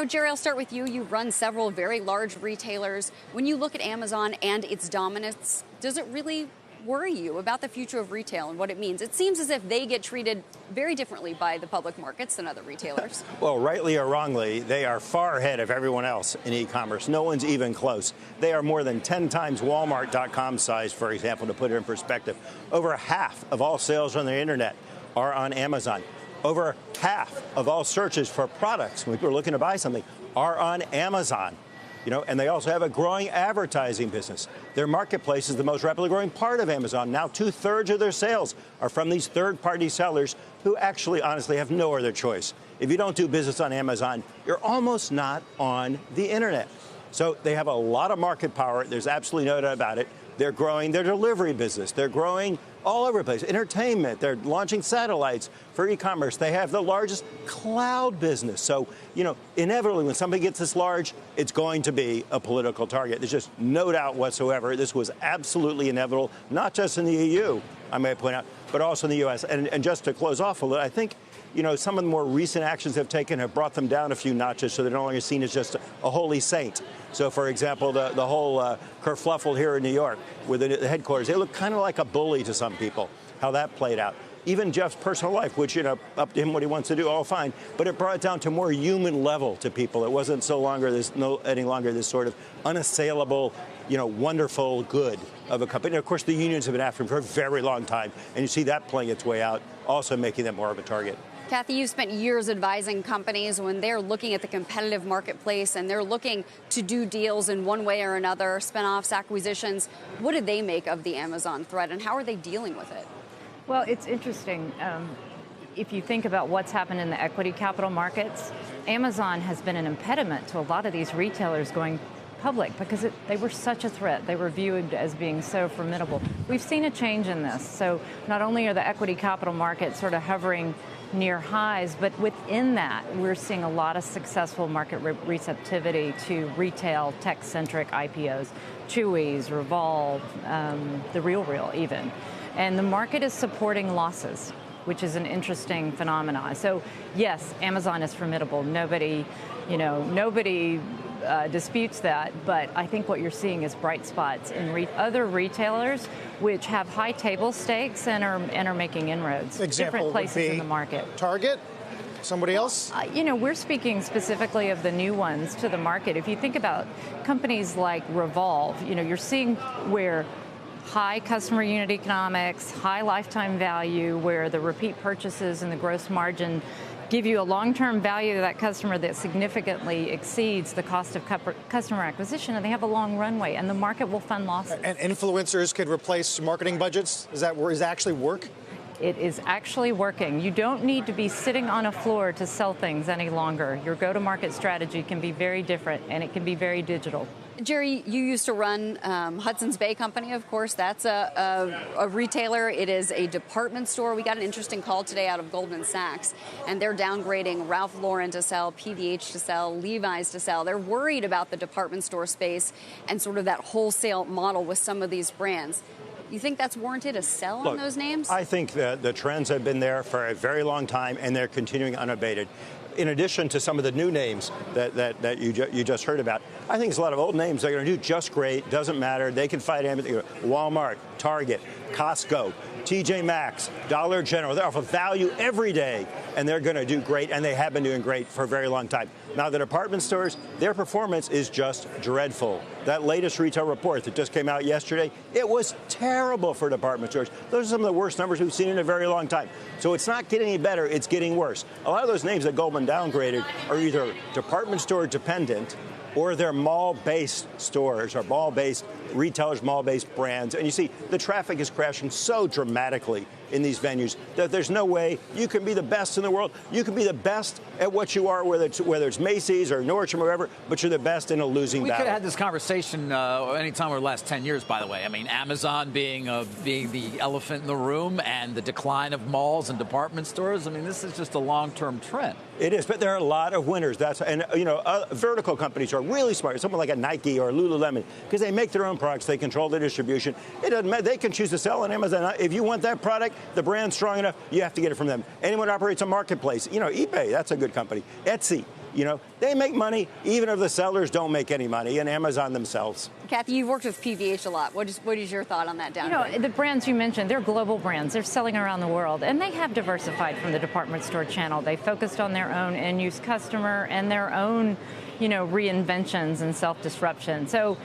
Jerry, I'll start with you. You run several very large retailers. When you look at Amazon and its dominance, does it really worry you about the future of retail and what it means? It seems as if they get treated very differently by the public markets than other retailers. Well, rightly or wrongly, they are far ahead of everyone else in e-commerce. No one's even close. They are more than 10 times Walmart.com size, for example, to put it in perspective. Over half of all sales on the internet are on Amazon. Over half of all searches for products, when people are looking to buy something, are on Amazon. And they also have a growing advertising business. Their marketplace is the most rapidly growing part of Amazon. Now, 2/3 of their sales are from these third-party sellers who actually, honestly, have no other choice. If you don't do business on Amazon, you're almost not on the internet. So they have a lot of market power. There's absolutely no doubt about it. They're growing their delivery business. They're growing all over the place. Entertainment. They're launching satellites for e-commerce. They have the largest cloud business. So, inevitably, when somebody gets this large, it's going to be a political target. There's just no doubt whatsoever. This was absolutely inevitable, not just in the EU, I may point out, but also in the U.S. And just to close off a little, I think, some of the more recent actions they've taken have brought them down a few notches, so they're no longer seen as just a holy saint. So, for example, the whole kerfluffle here in New York with the headquarters, they look kind of like a bully to some people, how that played out. Even Jeff's personal life, which, up to him what he wants to do, all fine. But it brought it down to more human level to people. It wasn't any longer this sort of unassailable, wonderful good of a company. And of course, the unions have been after him for a very long time. And you see that playing its way out, also making them more of a target. Cathy, you've spent years advising companies when they're looking at the competitive marketplace and they're looking to do deals in one way or another, spinoffs, acquisitions. What did they make of the Amazon threat and how are they dealing with it? Well, it's interesting. If you think about what's happened in the equity capital markets, Amazon has been an impediment to a lot of these retailers going public because they were such a threat. They were viewed as being so formidable. We've seen a change in this. So not only are the equity capital markets sort of hovering near highs, but within that, we're seeing a lot of successful market receptivity to retail, tech-centric IPOs, Chewy's, Revolve, the RealReal even. And the market is supporting losses, which is an interesting phenomenon. So yes, Amazon is formidable. Nobody disputes that, but I think what you're seeing is bright spots in other retailers which have high table stakes and are making inroads. Example different places would be in the market. Target? Somebody else? We're speaking specifically of the new ones to the market. If you think about companies like Revolve, you're seeing where high customer unit economics, high lifetime value, where the repeat purchases and the gross margin give you a long-term value to that customer that significantly exceeds the cost of customer acquisition, and they have a long runway, and the market will fund losses. And influencers could replace marketing budgets? Does that actually work? It is actually working. You don't need to be sitting on a floor to sell things any longer. Your go-to-market strategy can be very different, and it can be very digital. Jerry, you used to run Hudson's Bay Company, of course. That's a retailer. It is a department store. We got an interesting call today out of Goldman Sachs, and they're downgrading Ralph Lauren to sell, PVH to sell, Levi's to sell. They're worried about the department store space and sort of that wholesale model with some of these brands. You think that's warranted, a sell on those names? I think that the trends have been there for a very long time, and they're continuing unabated. In addition to some of the new names that you just heard about, I think there's a lot of old names that are going to do just great. Doesn't matter. They can fight anything. Walmart, Target, Costco, TJ Maxx, Dollar General. They offer value every day, and they're going to do great, and they have been doing great for a very long time. Now, the department stores, their performance is just dreadful. That latest retail report that just came out yesterday, it was terrible for department stores. Those are some of the worst numbers we've seen in a very long time. So it's not getting any better, it's getting worse. A lot of those names that Goldman downgraded are either department store dependent or they're mall-based stores or mall-based retailers, mall-based brands. And you see, the traffic is crashing so dramatically in these venues that there's no way you can be the best in the world. You can be the best at what you are, whether it's Macy's or Nordstrom or whatever, but you're the best in a losing battle. We could have had this conversation anytime over the last 10 years, by the way. I mean, Amazon being the elephant in the room and the decline of malls and department stores. I mean, this is just a long-term trend. It is, but there are a lot of winners. Vertical companies are really smart. Someone like a Nike or Lululemon, because they make their own products, they control the distribution. It doesn't matter. They can choose to sell on Amazon. If you want that product, the brand's strong enough, you have to get it from them. Anyone who operates a marketplace, eBay, that's a good company. Etsy, they make money even if the sellers don't make any money, and Amazon themselves. Cathy, you've worked with PVH a lot. What is your thought on that downgrade? The brands you mentioned, they're global brands. They're selling around the world, and they have diversified from the department store channel. They focused on their own end-use customer and their own, reinventions and self-disruption. So,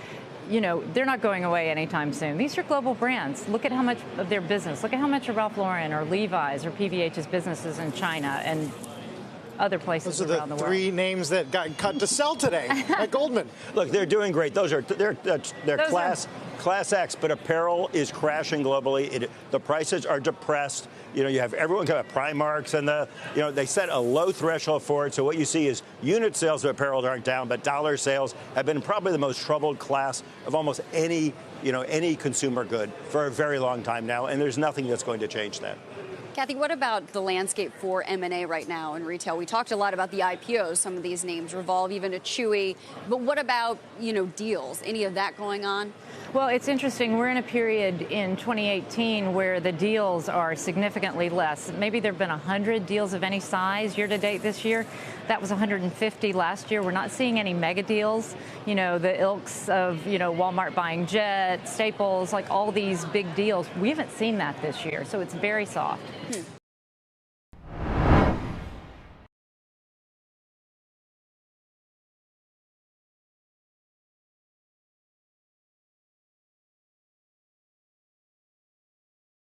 they're not going away anytime soon. These are global brands. Look at how much of their business. Look at how much of Ralph Lauren or Levi's or PVH's businesses in China and other places around the world. Those are the three names that got cut to sell today at Goldman. Look, they're doing great. They're class X, but apparel is crashing globally. The prices are depressed. You have everyone got Primarks, and they set a low threshold for it. So what you see is unit sales of apparel aren't down, but dollar sales have been probably the most troubled class of almost any consumer good for a very long time now. And there's nothing that's going to change that. Cathy, what about the landscape for M&A right now in retail? We talked a lot about the IPOs. Some of these names revolve even to Chewy. But what about, deals? Any of that going on? Well, it's interesting. We're in a period in 2018 where the deals are significantly less. Maybe there have been 100 deals of any size year to date this year. That was 150 last year. We're not seeing any mega deals. The ilks of, Walmart buying Jet, Staples, like all these big deals. We haven't seen that this year, so it's very soft.